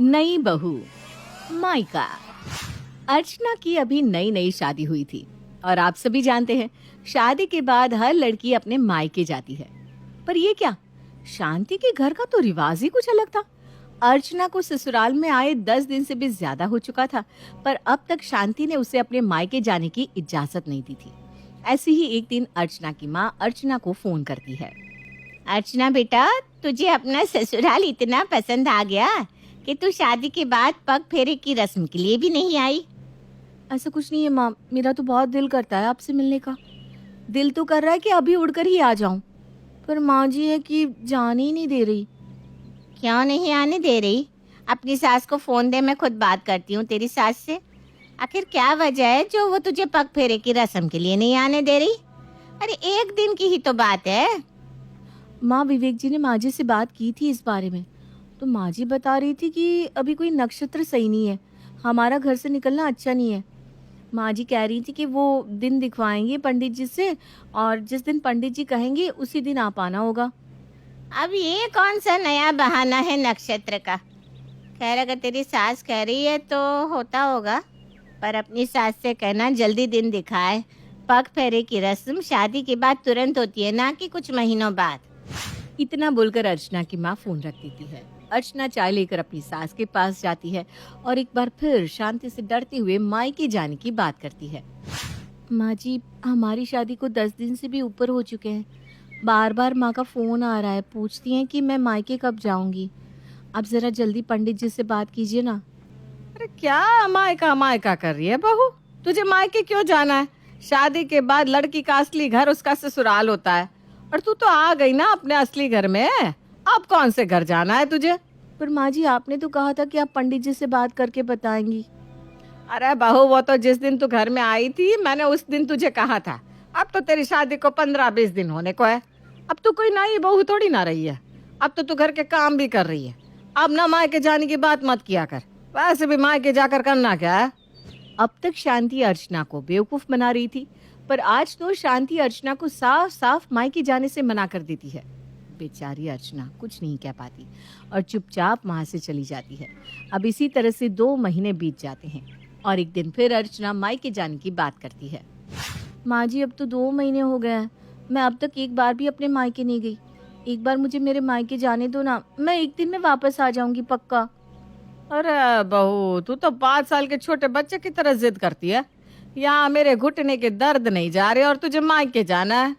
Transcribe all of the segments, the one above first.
नई बहू माइका। अर्चना की अभी नई नई शादी हुई थी और आप सभी जानते हैं शादी के बाद हर लड़की अपने मायके जाती है। पर ये क्या, शांति के घर का तो रिवाज ही कुछ अलग था। अर्चना को ससुराल में आए 10 दिन से भी ज्यादा हो चुका था, पर अब तक शांति ने उसे अपने मायके जाने की इजाजत नहीं दी थी। ऐसे ही एक दिन अर्चना की माँ अर्चना को फोन करती है। अर्चना बेटा, तुझे अपना ससुराल इतना पसंद आ गया कि तू शादी के बाद पग फेरे की रस्म के लिए भी नहीं आई। ऐसा कुछ नहीं है माँ, मेरा तो बहुत दिल करता है आपसे मिलने का। दिल तो कर रहा है कि अभी उड़कर ही आ जाऊं, पर माँ जी है कि जाने ही नहीं दे रही। क्यों नहीं आने दे रही? अपनी सास को फोन दे, मैं खुद बात करती हूँ तेरी सास से। आखिर क्या वजह है जो वो तुझे पग फेरे की रस्म के लिए नहीं आने दे रही? अरे एक दिन की ही तो बात है। माँ, विवेक जी ने माँ जी से बात की थी इस बारे में, तो माँ जी बता रही थी कि अभी कोई नक्षत्र सही नहीं है, हमारा घर से निकलना अच्छा नहीं है। माँ जी कह रही थी कि वो दिन दिखवाएंगे पंडित जी से, और जिस दिन पंडित जी कहेंगे उसी दिन आप आना होगा। अब ये कौन सा नया बहाना है नक्षत्र का? खैर, अगर तेरी सास कह रही है तो होता होगा, पर अपनी सास से कहना जल्दी दिन दिखाए। पग फेरे की रस्म शादी के बाद तुरंत होती है, ना कि कुछ महीनों बाद। इतना बोलकर अर्चना की माँ फोन रख देती है। अर्चना चाय लेकर अपनी सास के पास जाती है और एक बार फिर शांति से डरते हुए मायके जाने की बात करती है। माँ जी, हमारी शादी को 10 दिन से भी ऊपर हो चुके हैं। बार बार माँ का फोन आ रहा है, पूछती हैं कि मैं मायके कब जाऊंगी। आप जरा जल्दी पंडित जी से बात कीजिए ना। अरे क्या मायका मायका कर रही है बहू? तुझे मायके क्यों जाना है? शादी के बाद लड़की का असली घर उसका ससुराल होता है, और तू तो आ गई ना अपने असली घर में। अब कौन से घर जाना है तुझे? पर माँ जी, आपने तो कहा था कि आप पंडित जी से बात करके बताएंगी। अरे बहू, वो तो जिस दिन तू घर में आई थी मैंने उस दिन तुझे कहा था। अब तो तेरी शादी को 15-20 दिन होने को है। अब तो कोई नई बहू थोड़ी ना रही है, अब तो तू घर के काम भी कर रही है। अब ना मायके जाने की बात मत किया कर, वैसे भी मायके जाकर करना क्या है? अब तक शांति अर्चना को बेवकूफ बना रही थी, पर आज तो शांति अर्चना को साफ साफ मायके जाने से मना कर देती है। बेचारी अर्चना कुछ नहीं कह पाती और चुपचाप वहां से चली जाती है। अब इसी तरह से 2 महीने बीत जाते हैं और एक दिन फिर अर्चना मायके जाने की बात करती है। माँ जी, अब तो 2 महीने हो गए हैं, मैं अब तक एक बार भी अपने मायके नहीं गई। एक बार मुझे मेरे मायके जाने दो ना, मैं एक दिन में वापस आ जाऊंगी पक्का। अरे बहू, तू तो 5 साल के छोटे बच्चे की तरह जिद करती है। यहाँ मेरे घुटने के दर्द नहीं जा रहे और तुझे मायके जाना है।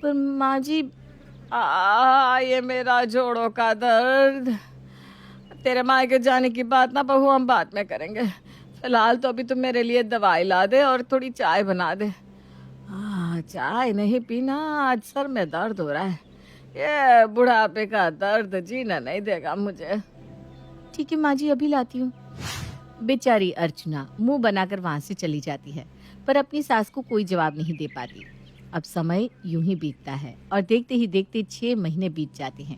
पर माँ जी, ये मेरा जोड़ों का दर्द। तेरे मायके जाने की बात ना बहू हम बाद में करेंगे, फिलहाल तो अभी तुम मेरे लिए दवाई ला दे और थोड़ी चाय बना दे। चाय नहीं पीना, आज सर में दर्द हो रहा है। ये बुढ़ापे का दर्द जीना नहीं देगा मुझे। ठीक है माँ जी, अभी लाती हूँ। बेचारी अर्चना मुंह बनाकर वहां से चली जाती है, पर अपनी सास को कोई जवाब नहीं दे पाती। अब समय यूं ही बीतता है और देखते ही देखते 6 महीने बीत जाते हैं।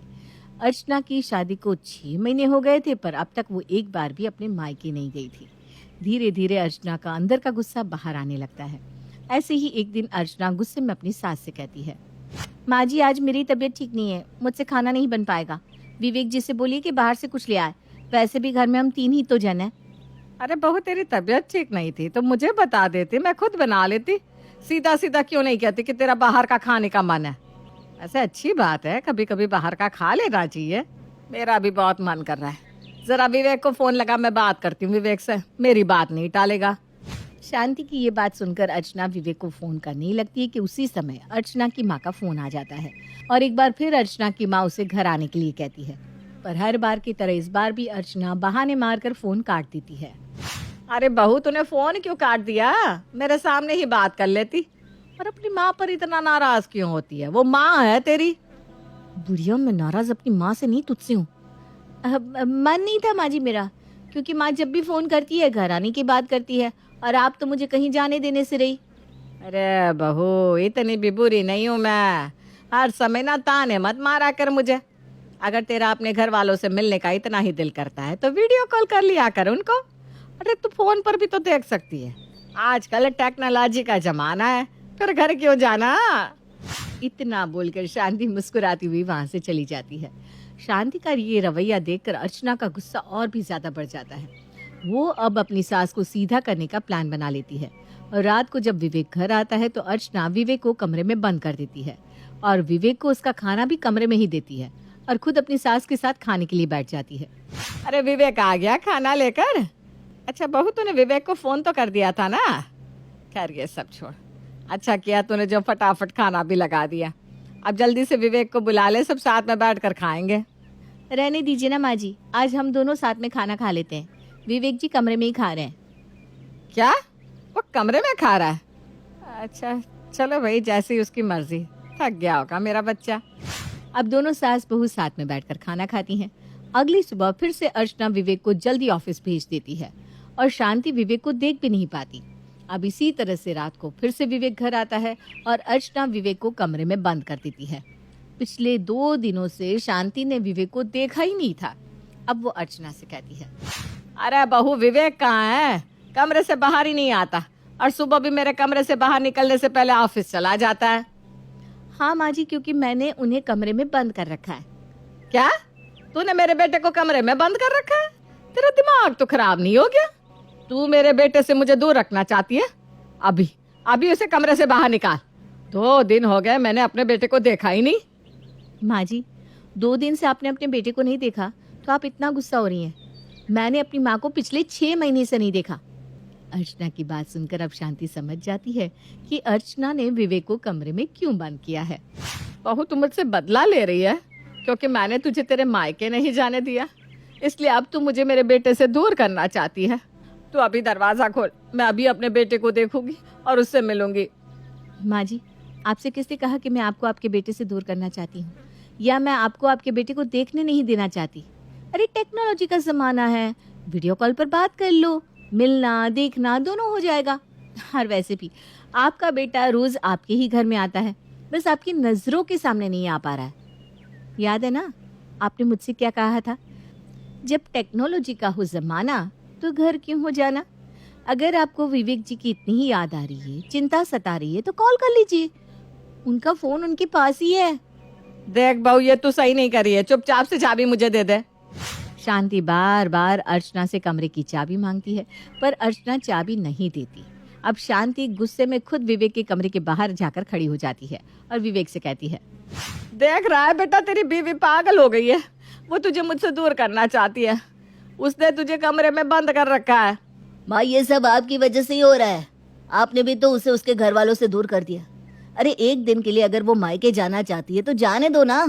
अर्चना की शादी को 6 महीने हो गए थे, पर अब तक वो एक बार भी अपने मायके नहीं गई थी। धीरे धीरे अर्चना का अंदर का गुस्सा बाहर आने लगता है। ऐसे ही एक दिन अर्चना गुस्से में अपनी सास से कहती है, माँ जी, आज मेरी तबीयत ठीक नहीं है, मुझसे खाना नहीं बन पाएगा। विवेक जी से बोलिए कि बाहर से कुछ ले आए, वैसे भी घर में हम 3 ही तो जन हैं। अरे बहू, तेरी तबीयत ठीक नहीं थी तो मुझे बता देती, मैं खुद बना लेती। सीधा सीधा क्यों नहीं कहती कि तेरा बाहर का खाने का मन है? ऐसे अच्छी बात है, कभी कभी बाहर का खा लेना चाहिए। मेरा भी बहुत मन कर रहा है। जरा विवेक को फोन लगा, मैं बात करती हूँ विवेक से, मेरी बात नहीं टालेगा। शांति की ये बात सुनकर अर्चना विवेक को फोन करने ही लगती है कि उसी समय अर्चना की माँ का फोन आ जाता है और एक बार फिर अर्चना की माँ उसे घर आने के लिए कहती है। पर हर बार की तरह इस बार भी अर्चना बहाने मारकर फोन काट देती है। अरे बहू, तूने फोन क्यों काट दिया? मेरे सामने ही बात कर लेती। और अपनी माँ पर इतना नाराज क्यों होती है? वो माँ है तेरी। बुढ़िया, मैं नाराज अपनी माँ से नहीं, तुझसे हूँ। मन नहीं था माँ जी मेरा, क्योंकि माँ जब भी फोन करती है घर आने की बात करती है, और आप तो मुझे कहीं जाने देने से रही। अरे बहू, इतनी भी बुरी नहीं हूँ मैं। हर समय ना ताने मत मारा कर मुझे। अगर तेरा अपने घर वालों से मिलने का इतना ही दिल करता है तो वीडियो कॉल कर लिया कर उनको। अरे तू फोन पर भी तो देख सकती है, आजकल टेक्नोलॉजी का जमाना है, फिर घर क्यों जाना? इतना बोलकर शांति मुस्कुराती हुई वहां से चली जाती है। शांति का ये रवैया देखकर अर्चना का गुस्सा और भी ज्यादा बढ़ जाता है। वो अब अपनी सास को सीधा करने का प्लान बना लेती है और रात को जब विवेक घर आता है तो अर्चना विवेक को कमरे में बंद कर देती है और विवेक को उसका खाना भी कमरे में ही देती है और खुद अपनी सास के साथ खाने के लिए बैठ जाती है। अरे विवेक आ गया खाना लेकर? अच्छा बहू, तूने विवेक को फोन तो कर दिया था ना? खैर ये सब छोड़, अच्छा किया तूने जो फटाफट खाना भी लगा दिया। अब जल्दी से विवेक को बुला ले, सब साथ में बैठकर खाएंगे। रहने दीजिए ना माँ जी, आज हम दोनों साथ में खाना खा लेते हैं। विवेक जी कमरे में ही खा रहे हैं। क्या? वो कमरे में खा रहा है? अच्छा चलो भाई, जैसी उसकी मर्जी, थक गया होगा मेरा बच्चा। अब दोनों सास बहू साथ में बैठकर खाना खाती हैं। अगली सुबह फिर से अर्चना विवेक को जल्दी ऑफिस भेज देती है और शांति विवेक को देख भी नहीं पाती। अब इसी तरह से रात को फिर से विवेक घर आता है और अर्चना विवेक को कमरे में बंद कर देती है। पिछले 2 दिनों से शांति ने विवेक को देखा ही नहीं था। अब वो अर्चना से कहती है, अरे बहू विवेक कहाँ है? कमरे से बाहर ही नहीं आता और सुबह भी मेरे कमरे से बाहर निकलने से पहले ऑफिस चला जाता है। हाँ माँ जी, क्योंकि मैंने उन्हें कमरे में बंद कर रखा है। क्या? तूने मेरे बेटे को कमरे में बंद कर रखा है? तेरा दिमाग तो खराब नहीं हो गया? तू मेरे बेटे से मुझे दूर रखना चाहती है? अभी अभी उसे कमरे से बाहर निकाल। 2 दिन हो गए मैंने अपने बेटे को देखा ही नहीं। माँ जी, 2 दिन से आपने अपने बेटे को नहीं देखा तो आप इतना गुस्सा हो रही हैं। मैंने अपनी माँ को पिछले 6 महीने से नहीं देखा। अर्चना की बात सुनकर अब शांति समझ जाती है कि अर्चना ने विवेक को कमरे में क्यों बंद किया है। बहू तू मुझसे बदला ले रही है क्योंकि मैंने तुझे तेरे मायके नहीं जाने दिया, इसलिए अब तू मुझे मेरे बेटे से दूर करना चाहती है। तू अभी दरवाजा खोल, मैं अभी अपने बेटे को देखूंगी और उससे मिलूंगी। माँ जी, आपसे किसने कहा कि मैं आपको आपके बेटे से दूर करना चाहती हूँ या मैं आपको आपके बेटे को देखने नहीं देना चाहती? अरे टेक्नोलॉजी का जमाना है, वीडियो कॉल पर बात कर लो, मिलना देखना दोनों हो जाएगा। और वैसे भी आपका बेटा रोज आपके ही घर में आता है, बस आपकी नजरों के सामने नहीं आ पा रहा है। याद है ना आपने मुझसे क्या कहा था? जब टेक्नोलॉजी का हो जमाना तो घर क्यों हो जाना। अगर आपको विवेक जी की इतनी ही याद आ रही है, चिंता सता रही है तो कॉल कर लीजिए, उनका फोन उनके पास ही है। देख बहू, ये तू सही नहीं कर रही है, चुपचाप से चाबी मुझे दे दे। शांति बार बार अर्चना से कमरे की चाबी मांगती है पर अर्चना चाबी नहीं देती। अब शांति गुस्से में खुद विवेक के कमरे के बाहर जाकर खड़ी हो जाती है और विवेक से कहती है, देख रहा है बेटा, तेरी बीवी पागल हो गई है, वो तुझे मुझसे दूर करना चाहती है, उसने तुझे कमरे में बंद कर रखा है। माँ, ये सब आपकी वजह से ही हो रहा है। आपने भी तो उसे उसके घर वालों से दूर कर दिया। अरे 1 दिन के लिए अगर वो मायके जाना चाहती है तो जाने दो ना,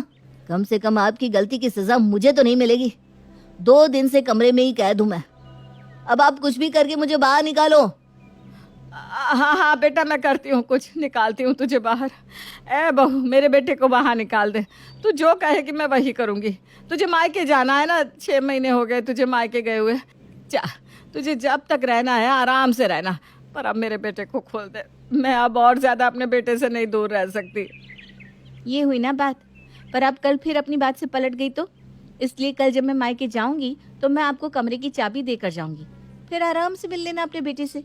कम से कम आपकी गलती की सजा मुझे तो नहीं मिलेगी। 2 दिन से कमरे में ही कैद हूँ मैं। अब आप कुछ भी करके मुझे बाहर निकालो। हाँ हाँ बेटा, मैं करती हूँ कुछ, निकालती हूँ तुझे बाहर। ए बहू, मेरे बेटे को बाहर निकाल दे, तू जो कहेगी मैं वही करूँगी। तुझे मायके जाना है ना, 6 महीने हो गए तुझे मायके गए हुए। जा, तुझे जब तक रहना है आराम से रहना, पर अब मेरे बेटे को खोल दे। मैं अब और ज्यादा अपने बेटे से नहीं दूर रह सकती। ये हुई ना बात, पर अब कल फिर अपनी बात से पलट गई तो? इसलिए कल जब मैं मायके जाऊंगी तो मैं आपको कमरे की चाबी देकर जाऊंगी, फिर आराम से मिल लेना अपने बेटे से।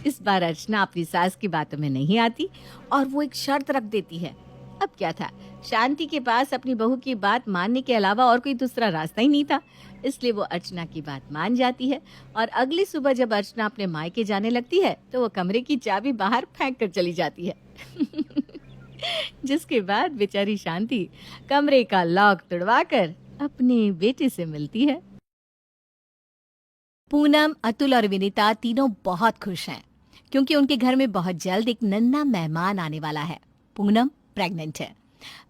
इस बार अर्चना अपनी सास की बातों में नहीं आती और वो एक शर्त रख देती है। अब क्या था, शांति के पास अपनी बहू की बात मानने के अलावा और कोई दूसरा रास्ता ही नहीं था, इसलिए वो अर्चना की बात मान जाती है। और अगली सुबह जब अर्चना अपने मायके जाने लगती है तो वो कमरे की चाबी बाहर फेंक कर चली जाती है। जिसके बाद बेचारी शांति कमरे का लॉक तुड़वाकर अपने बेटे से मिलती है। पूनम, अतुल और विनीता तीनों बहुत खुश हैं क्योंकि उनके घर में बहुत जल्द एक नन्हा मेहमान आने वाला है। पूनम प्रेग्नेंट है।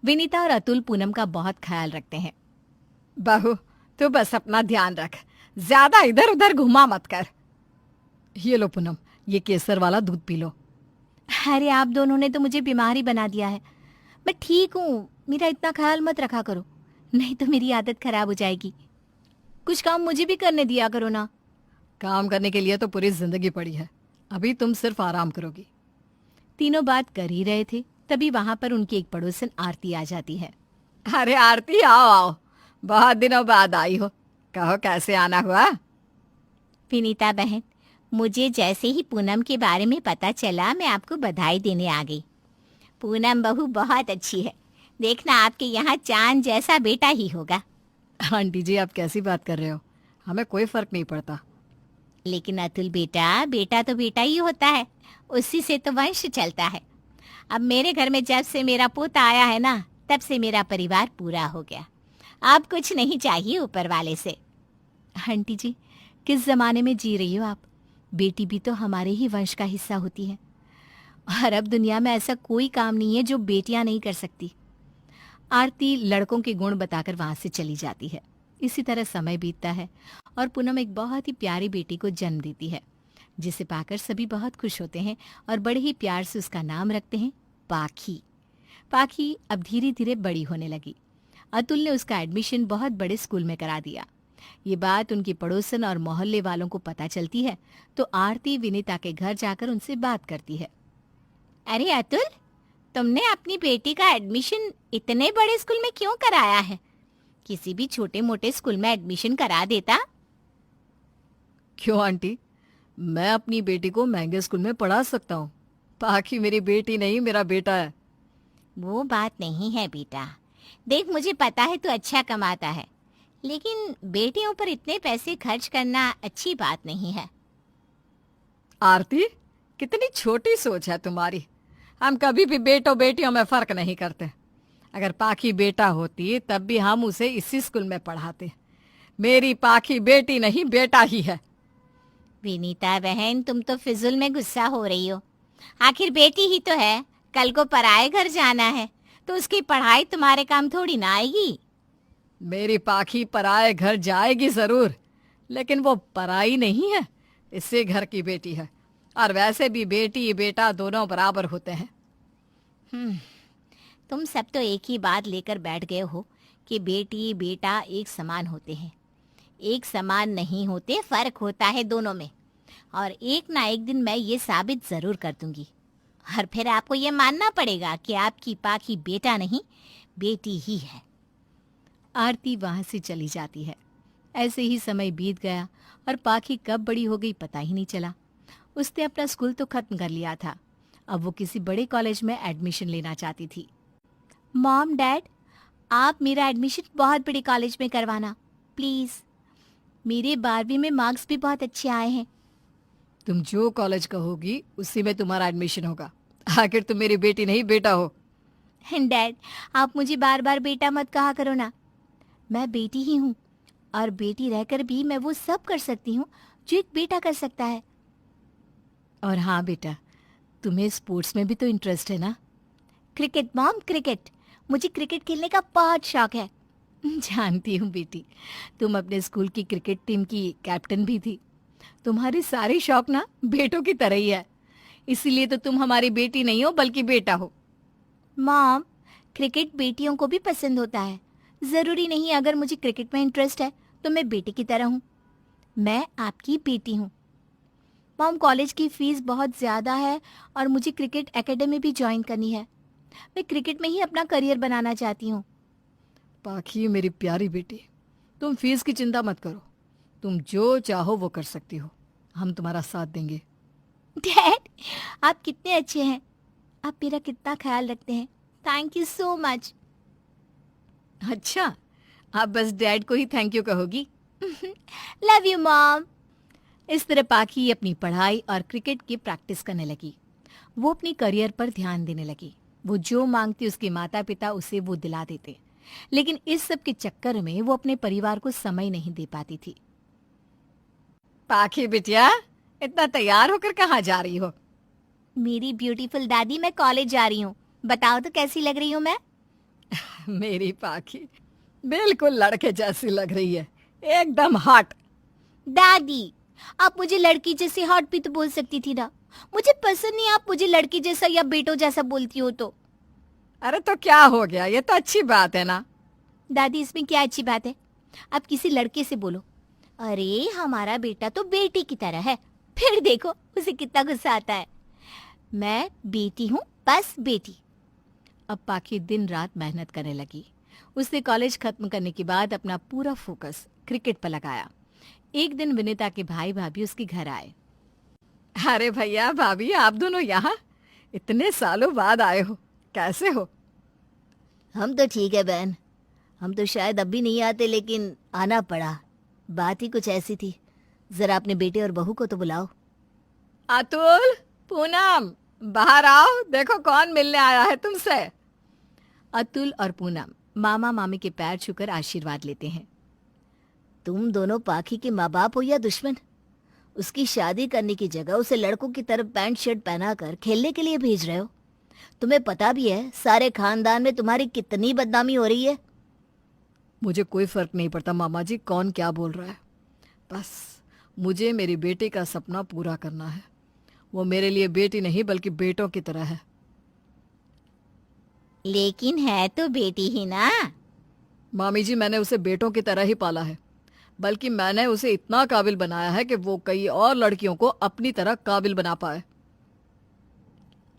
विनीता और अतुल पूनम का बहुत ख्याल रखते हैं। बहू, तू बस अपना ध्यान रख, ज्यादा इधर उधर घुमा मत कर। ये लो पूनम, ये केसर वाला दूध पी लो। अरे आप दोनों ने तो मुझे बीमार ही बना दिया है। मैं ठीक हूँ, मेरा इतना ख्याल मत रखा करो, नहीं तो मेरी आदत खराब हो जाएगी। कुछ काम मुझे भी करने दिया करो ना। काम करने के लिए तो पूरी जिंदगी पड़ी है, अभी तुम सिर्फ आराम करोगी। तीनों बात कर ही रहे थे, तभी वहां पर उनकी एक पड़ोसन आरती आ जाती है। अरे आरती, आओ आओ, बहुत दिनों बाद आई हो, कहो कैसे आना हुआ? विनीता बहन, मुझे जैसे ही पूनम के बारे में पता चला मैं आपको बधाई देने आ गई। पूनम बहू बहुत अच्छी है, देखना आपके यहाँ चांद जैसा बेटा ही होगा। आंटी जी, आप कैसी बात कर रहे हो? हमें कोई फर्क नहीं पड़ता। लेकिन अतुल बेटा, बेटा तो बेटा ही होता है, उसी से तो वंश चलता है। अब मेरे घर में जब से मेरा पोता आया है ना, तब से मेरा परिवार पूरा हो गया। अब कुछ नहीं चाहिए ऊपर वाले से। आंटी जी, किस जमाने में जी रही हो आप? बेटी भी तो हमारे ही वंश का हिस्सा होती है। और अब दुनिया में ऐसा कोई काम नहीं है जो बेटियां नहीं कर सकती। आरती लड़कों के गुण बताकर वहां से चली जाती है। इसी तरह समय बीतता है और पूनम एक बहुत ही प्यारी बेटी को जन्म देती है, जिसे पाकर सभी बहुत खुश होते हैं और बड़े ही प्यार से उसका नाम रखते हैं पाखी। पाखी अब धीरे धीरे बड़ी होने लगी। अतुल ने उसका एडमिशन बहुत बड़े स्कूल में करा दिया। ये बात उनकी पड़ोसन और मोहल्ले वालों को पता चलती है तो आरती विनीता के घर जाकर उनसे बात करती है। अरे अतुल, तुमने अपनी बेटी का एडमिशन इतने बड़े स्कूल में क्यों कराया है? किसी भी छोटे मोटे स्कूल में एडमिशन करा देता। क्यों आंटी, मैं अपनी बेटी को महंगे स्कूल में पढ़ा सकता हूँ। पाखी मेरी बेटी नहीं, मेरा बेटा है। वो बात नहीं है बेटा। देख, मुझे पता है तू अच्छा कमाता है, लेकिन बेटियों पर इतने पैसे खर्च करना अच्छी बात नहीं है। आरती, कितनी छोटी सोच है तुम्हारी। हम कभी भी बेटों बेटियों में फर्क नहीं करते। अगर पाखी बेटा होती तब भी हम उसे इसी स्कूल में पढ़ाते। मेरी पाखी बेटी नहीं, बेटा ही है। विनीता बहन, तुम तो फिजुल में गुस्सा हो रही हो। आखिर बेटी ही तो है, कल को पराए घर जाना है तो उसकी पढ़ाई तुम्हारे काम थोड़ी ना आएगी। मेरी पाखी पराए घर जाएगी जरूर, लेकिन वो पराई नहीं है, इसी घर की बेटी है। और वैसे भी बेटी बेटा दोनों बराबर होते हैं। तुम सब तो एक ही बात लेकर बैठ गए हो कि बेटी बेटा एक समान होते हैं। एक समान नहीं होते, फर्क होता है दोनों में। और एक ना एक दिन मैं ये साबित जरूर कर दूंगी। और फिर आपको ये मानना पड़ेगा कि आपकी पाखी बेटा नहीं, बेटी ही है। आरती वहां से चली जाती है। ऐसे ही समय बीत गया और पाखी कब बड़ी हो गई पता ही नहीं चला। उसने अपना स्कूल तो खत्म कर लिया था, अब वो किसी बड़े कॉलेज में एडमिशन लेना चाहती थी। मॉम डैड, आप मेरा एडमिशन बहुत बड़े कॉलेज में करवाना प्लीज। मेरे 12वीं में मार्क्स भी बहुत अच्छे आए हैं। तुम जो कॉलेज कहोगी उसी में तुम्हारा एडमिशन होगा। आखिर तुम मेरी बेटी नहीं, बेटा हो। डैड, आप मुझे बार बार बेटा मत कहा करो ना। मैं बेटी ही हूँ, और बेटी रहकर भी मैं वो सब कर सकती हूँ जो एक बेटा कर सकता है। और हाँ बेटा, तुम्हें स्पोर्ट्स में भी तो इंटरेस्ट है ना? Cricket mom, cricket. मुझे क्रिकेट खेलने का बहुत शौक है। जानती हूँ बेटी, तुम अपने स्कूल की क्रिकेट टीम की कैप्टन भी थी। तुम्हारी सारी शौक ना बेटों की तरह ही है, इसीलिए तो तुम हमारी बेटी नहीं हो बल्कि बेटा हो। मॉम, क्रिकेट बेटियों को भी पसंद होता है। जरूरी नहीं अगर मुझे क्रिकेट में इंटरेस्ट है तो मैं बेटी की तरह हूँ। मैं आपकी बेटी हूँ। मॉम, कॉलेज की फीस बहुत ज़्यादा है और मुझे क्रिकेट एकेडमी भी ज्वाइन करनी है। मैं क्रिकेट में ही अपना करियर बनाना चाहती हूँ। पाखी मेरी प्यारी बेटी, तुम फीस की चिंता मत करो। तुम जो चाहो वो कर सकती हो, हम तुम्हारा साथ देंगे। डैड, आप कितने अच्छे हैं। आप मेरा कितना ख्याल रखते हैं। Thank you so much. अच्छा, आप बस डैड को ही थैंक यू कहोगी। Love you mom. इस तरह पाखी अपनी पढ़ाई और क्रिकेट की प्रैक्टिस करने लगी। वो अपनी करियर पर ध्यान देने लगी। वो जो मांगती उसके माता पिता उसे वो दिला देते, लेकिन इस सब के चक्कर में वो अपने परिवार को समय नहीं दे पाती थी। पाखी बिटिया, इतना तैयार होकर कहाँ जा रही हो? मेरी ब्यूटीफुल दादी, मैं कॉलेज जा रही हूँ। बताओ तो कैसी लग रही हूँ मैं? मेरी पाखी बिल्कुल लड़के जैसी लग रही है, एकदम हॉट। दादी, आप मुझे लड़की जैसी हॉट भी तो बोल सकती थी ना। मुझे पसंद नहीं आप मुझे लड़की जैसा या बेटो जैसा बोलती हो तो। अरे तो क्या हो गया, ये तो अच्छी बात है ना। दादी, इसमें क्या अच्छी बात है? आप किसी लड़के से बोलो, अरे हमारा बेटा तो बेटी की तरह है, फिर देखो उसे कितना गुस्सा आता है। मैं बेटी हूँ, बस बेटी। अब पाखी दिन रात मेहनत करने लगी। उसने कॉलेज खत्म करने के बाद अपना पूरा फोकस क्रिकेट पर लगाया। एक दिन विनीता के भाई भाभी उसके घर आए। अरे भैया भाभी, आप दोनों यहाँ इतने सालों बाद आए हो, कैसे हो? हम तो ठीक है बहन। हम तो शायद अब भी नहीं आते, लेकिन आना पड़ा। बात ही कुछ ऐसी थी। जरा अपने बेटे और बहू को तो बुलाओ। अतुल, पूनम, बाहर आओ, देखो कौन मिलने आया है तुमसे। अतुल और पूनम मामा मामी के पैर छूकर आशीर्वाद लेते हैं। तुम दोनों पाखी के माँ बाप हो या दुश्मन? उसकी शादी करने की जगह उसे लड़कों की तरफ पैंट शर्ट पहनाकर खेलने के लिए भेज रहे हो। तुम्हें पता भी है सारे खानदान में तुम्हारी कितनी बदनामी हो रही है। मुझे कोई फर्क नहीं पड़ता मामा जी कौन क्या बोल रहा है। बस मुझे मेरी बेटी का सपना पूरा करना है। वो मेरे लिए बेटी नहीं बल्कि बेटों की तरह है। लेकिन है तो बेटी ही ना। मामी जी, मैंने उसे बेटों की तरह ही पाला है, बल्कि मैंने उसे इतना काबिल बनाया है कि वो कई और लड़कियों को अपनी तरह काबिल बना पाए।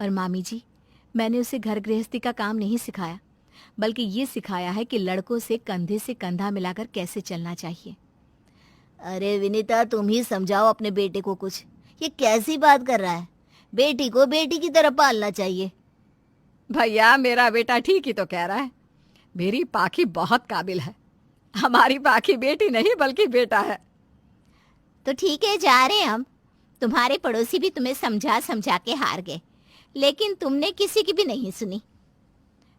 और मामी जी, मैंने उसे घर गृहस्थी का काम नहीं सिखाया, बल्कि ये सिखाया है कि लड़कों से कंधे से कंधा मिलाकर कैसे चलना चाहिए। अरे विनीता, तुम ही समझाओ अपने बेटे को कुछ। ये कैसी बात कर रहा है? बेटी को बेटी की तरह पालना चाहिए। भैया, मेरा बेटा ठीक ही तो कह रहा है। मेरी पाखी बहुत काबिल है। हमारी पाखी बेटी नहीं बल्कि बेटा है। तो ठीक है, जा रहे हैं हम। तुम्हारे पड़ोसी भी तुम्हें समझा समझा के हार गए, लेकिन तुमने किसी की भी नहीं सुनी।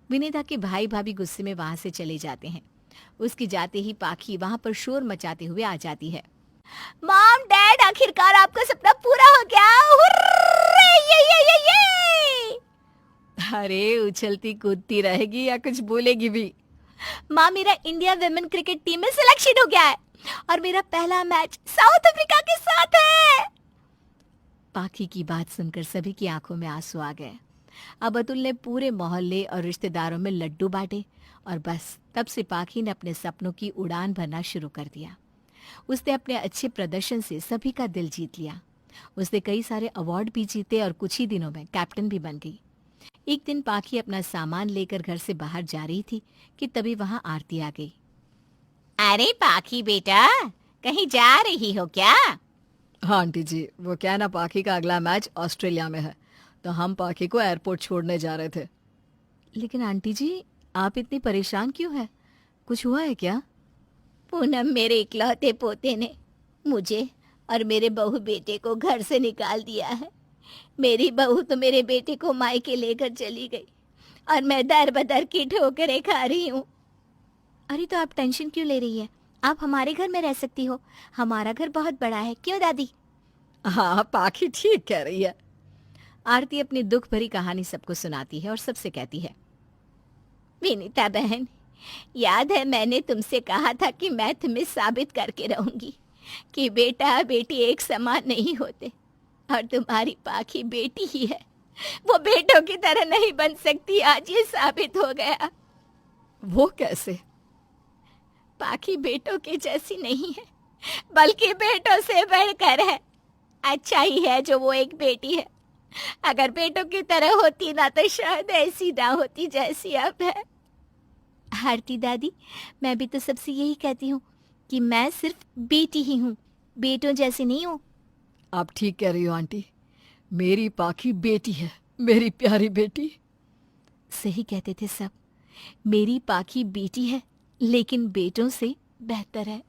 विनीता के भाई भाभी गुस्से में वहां से चले जाते हैं। उसकी जाते ही पाखी वहां पर शोर मचाते हुए आ जाती है। मॉम, डैड, आखिरकार आपका सपना पूरा हो गया। हुर्रे! ये! अरे, उछलती कूदती रहेगी या कुछ बोलेगी भी? माँ, मेरा इंडिया विमेन क्रिकेट टीम में सिलेक्शन हो गया है और मेरा पहला मैच साउथ अफ्रीका के साथ है। पाखी की बात सुनकर सभी की आंखों में आंसू आ गए। अब अतुल ने पूरे मोहल्ले और रिश्तेदारों में लड्डू बांटे और बस तब से पाखी ने अपने सपनों की उड़ान भरना शुरू कर दिया। उसने अपने अच्छे प्रदर्शन से सभी का दिल जीत लिया। उसने कई सारे अवार्ड भी जीते और कुछ ही दिनों में कैप्टन भी बन गई। एक दिन पाखी अपना सामान लेकर घर से बाहर जा रही थी कि तभी वहां आरती आ गई। अरे पाखी बेटा, कहीं जा रही हो क्या? हाँ आंटी जी, वो क्या है ना, पाखी का अगला मैच ऑस्ट्रेलिया में है, तो हम पाखी को एयरपोर्ट छोड़ने जा रहे थे। लेकिन आंटी जी, आप इतनी परेशान क्यों है? कुछ हुआ है क्या? पूनम, मेरे इकलौते पोते ने मुझे और मेरे बहू बेटे को घर से निकाल दिया है। मेरी बहू तो मेरे बेटे को मायके लेकर चली गई और मैं दर बदर की ठोकरें खा रही हूँ। अरे तो आप टेंशन क्यों ले रही है? आप हमारे घर में रह सकती हो। हमारा घर बहुत बड़ा है, क्यों दादी? हाँ, पाखी ठीक कह रही है। आरती अपनी दुख भरी कहानी सबको सुनाती है और सबसे कहती है, विनीता बहन, याद है मैंने तुमसे कहा था कि मैं तुम्हें साबित करके रहूंगी कि बेटा बेटी एक समान नहीं होते, और तुम्हारी पाखी बेटी ही है, वो बेटों की तरह नहीं बन सकती। आज ये साबित हो गया। वो कैसे? पाखी बेटों के जैसी नहीं है, बल्कि बेटों से बढ़कर है। अच्छा ही है जो वो एक बेटी है। अगर बेटों की तरह होती ना तो शायद ऐसी ना होती जैसी अब है। आरती दादी, मैं भी तो सबसे यही कहती हूँ कि मैं सिर्फ बेटी ही हूँ, बेटों जैसी नहीं हूँ। आप ठीक कह रही हो आंटी, मेरी पाखी बेटी है, मेरी प्यारी बेटी। सही कहते थे सब। मेरी पाखी बेटी है, लेकिन बेटों से बेहतर है।